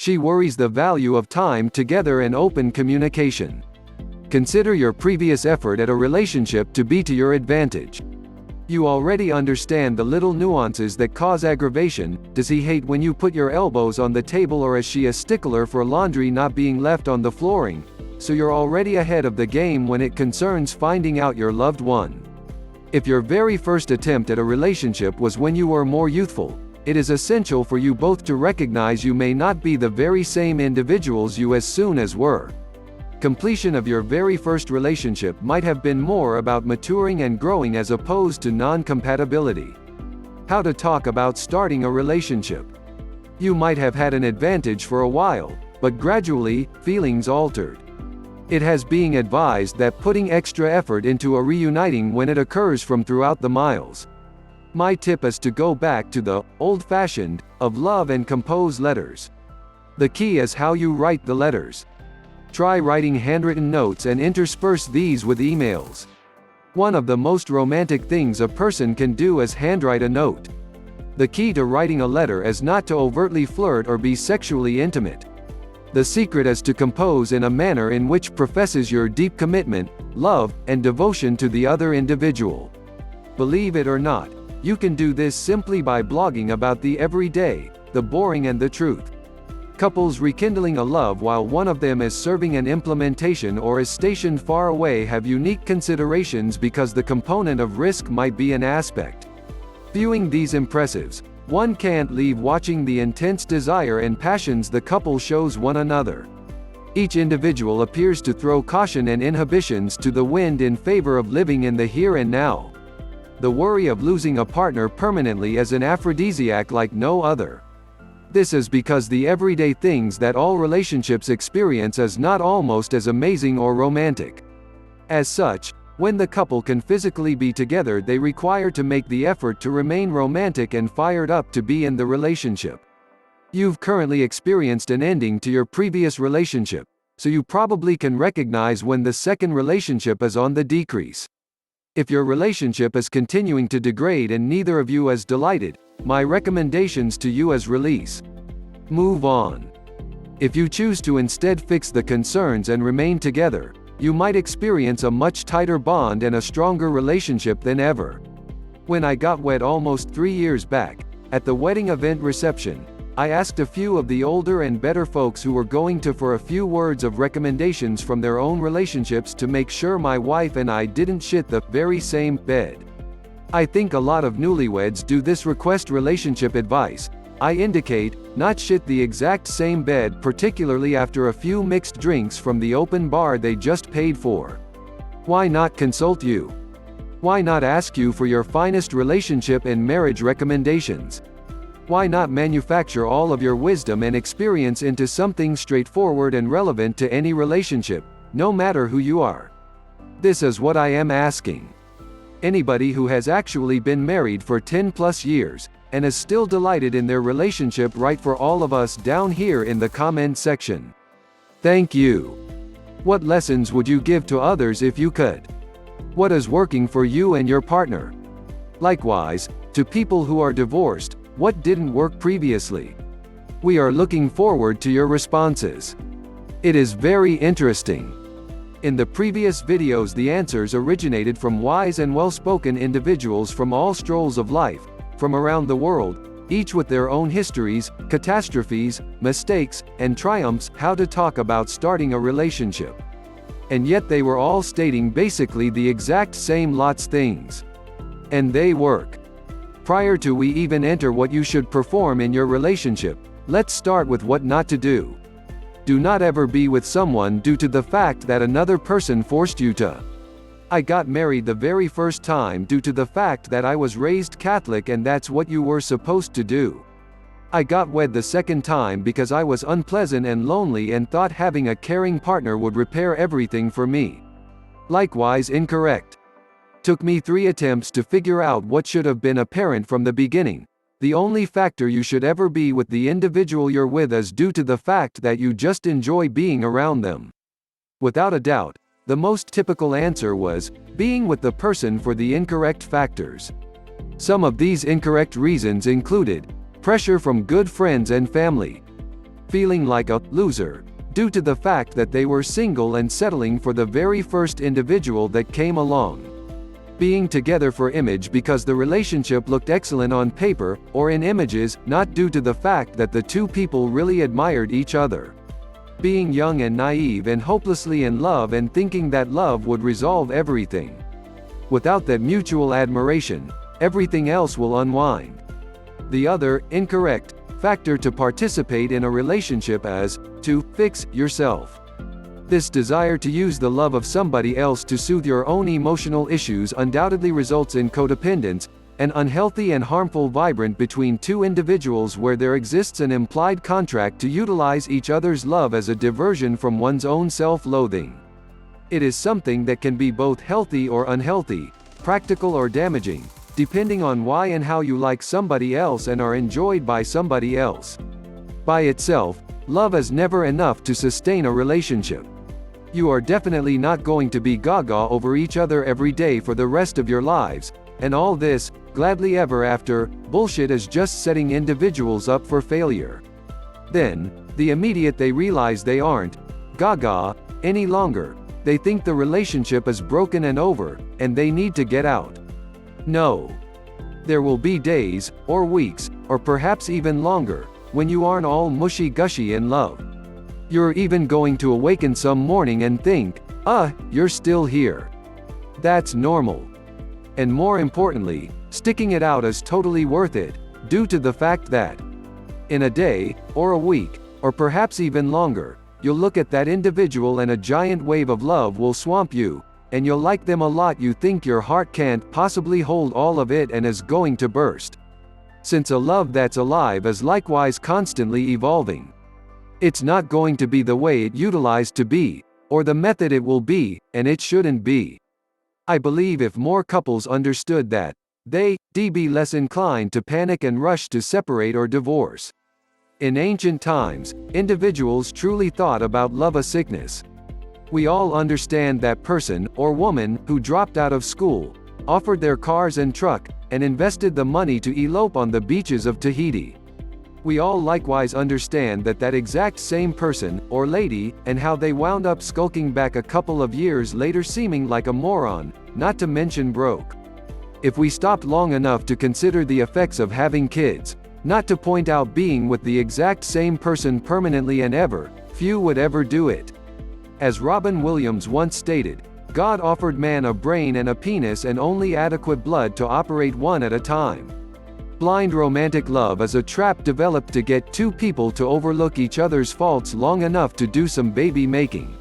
She worries the value of time together and open communication. Consider your previous effort at a relationship to be to your advantage. You already understand the little nuances that cause aggravation. Does he hate when you put your elbows on the table, or is she a stickler for laundry not being left on the flooring? So you're already ahead of the game when it concerns finding out your loved one. If your very first attempt at a relationship was when you were more youthful, it is essential for you both to recognize you may not be the very same individuals you as soon as were. Completion of your very first relationship might have been more about maturing and growing as opposed to non-compatibility. How to talk about starting a relationship. You might have had an advantage for a while, but gradually, feelings altered. It has been advised that putting extra effort into a reuniting when it occurs from throughout the miles. My tip is to go back to the old-fashioned of love and compose letters. The key is how you write the letters. Try writing handwritten notes and intersperse these with emails. One of the most romantic things a person can do is handwrite a note. The key to writing a letter is not to overtly flirt or be sexually intimate. The secret is to compose in a manner in which professes your deep commitment, love, and devotion to the other individual. Believe it or not, you can do this simply by blogging about the everyday, the boring, and the truth. Couples rekindling a love while one of them is serving an implementation or is stationed far away have unique considerations because the component of risk might be an aspect. Viewing these impressives, one can't leave watching the intense desire and passions the couple shows one another. Each individual appears to throw caution and inhibitions to the wind in favor of living in the here and now. The worry of losing a partner permanently is an aphrodisiac like no other. This is because the everyday things that all relationships experience is not almost as amazing or romantic. As such, when the couple can physically be together, they require to make the effort to remain romantic and fired up to be in the relationship. You've currently experienced an ending to your previous relationship, so you probably can recognize when the second relationship is on the decrease. If your relationship is continuing to degrade and neither of you is delighted, my recommendations to you is release. Move on. If you choose to instead fix the concerns and remain together, you might experience a much tighter bond and a stronger relationship than ever. When I got wed almost 3 years back, at the wedding event reception, I asked a few of the older and better folks who were going to for a few words of recommendations from their own relationships to make sure my wife and I didn't shit the very same bed. I think a lot of newlyweds do this: request relationship advice. I indicate, not shit the exact same bed, particularly after a few mixed drinks from the open bar they just paid for. Why not consult you? Why not ask you for your finest relationship and marriage recommendations? Why not manufacture all of your wisdom and experience into something straightforward and relevant to any relationship, no matter who you are? This is what I am asking. Anybody who has actually been married for 10+ years, and is still delighted in their relationship, write for all of us down here in the comment section. Thank you. What lessons would you give to others if you could? What is working for you and your partner? Likewise, to people who are divorced, what didn't work previously? We are looking forward to your responses. It is very interesting. In the previous videos, the answers originated from wise and well-spoken individuals from all strolls of life, from around the world, each with their own histories, catastrophes, mistakes, and triumphs, how to talk about starting a relationship. And yet they were all stating basically the exact same lots things. And they work. Prior to we even enter what you should perform in your relationship, let's start with what not to do. Do not ever be with someone due to the fact that another person forced you to. I got married the very first time due to the fact that I was raised Catholic and that's what you were supposed to do. I got wed the second time because I was unpleasant and lonely and thought having a caring partner would repair everything for me. Likewise incorrect. Took me 3 attempts to figure out what should have been apparent from the beginning. The only factor you should ever be with the individual you're with is due to the fact that you just enjoy being around them. Without a doubt, the most typical answer was, being with the person for the incorrect factors. Some of these incorrect reasons included, pressure from good friends and family, feeling like a loser, due to the fact that they were single and settling for the very first individual that came along. Being together for image because the relationship looked excellent on paper, or in images, not due to the fact that the two people really admired each other. Being young and naive and hopelessly in love and thinking that love would resolve everything. Without that mutual admiration, everything else will unwind. The other, incorrect, factor to participate in a relationship is to fix yourself. This desire to use the love of somebody else to soothe your own emotional issues undoubtedly results in codependence, an unhealthy and harmful vibrant between two individuals where there exists an implied contract to utilize each other's love as a diversion from one's own self-loathing. It is something that can be both healthy or unhealthy, practical or damaging, depending on why and how you like somebody else and are enjoyed by somebody else. By itself, love is never enough to sustain a relationship. You are definitely not going to be gaga over each other every day for the rest of your lives, and all this, gladly ever after, bullshit is just setting individuals up for failure. Then, the immediate they realize they aren't gaga any longer, they think the relationship is broken and over, and they need to get out. No. There will be days, or weeks, or perhaps even longer, when you aren't all mushy-gushy in love. You're even going to awaken some morning and think, you're still here. That's normal. And more importantly, sticking it out is totally worth it, due to the fact that, in a day, or a week, or perhaps even longer, you'll look at that individual and a giant wave of love will swamp you, and you'll like them a lot. You think your heart can't possibly hold all of it and is going to burst. Since a love that's alive is likewise constantly evolving. It's not going to be the way it utilized to be, or the method it will be, and it shouldn't be. I believe if more couples understood that, they'd be less inclined to panic and rush to separate or divorce. In ancient times, individuals truly thought about love a sickness. We all understand that person, or woman, who dropped out of school, offered their cars and truck, and invested the money to elope on the beaches of Tahiti. We all likewise understand that exact same person, or lady, and how they wound up skulking back a couple of years later seeming like a moron, not to mention broke. If we stopped long enough to consider the effects of having kids, not to point out being with the exact same person permanently and ever, few would ever do it. As Robin Williams once stated, God offered man a brain and a penis and only adequate blood to operate one at a time. Blind romantic love is a trap developed to get two people to overlook each other's faults long enough to do some baby making.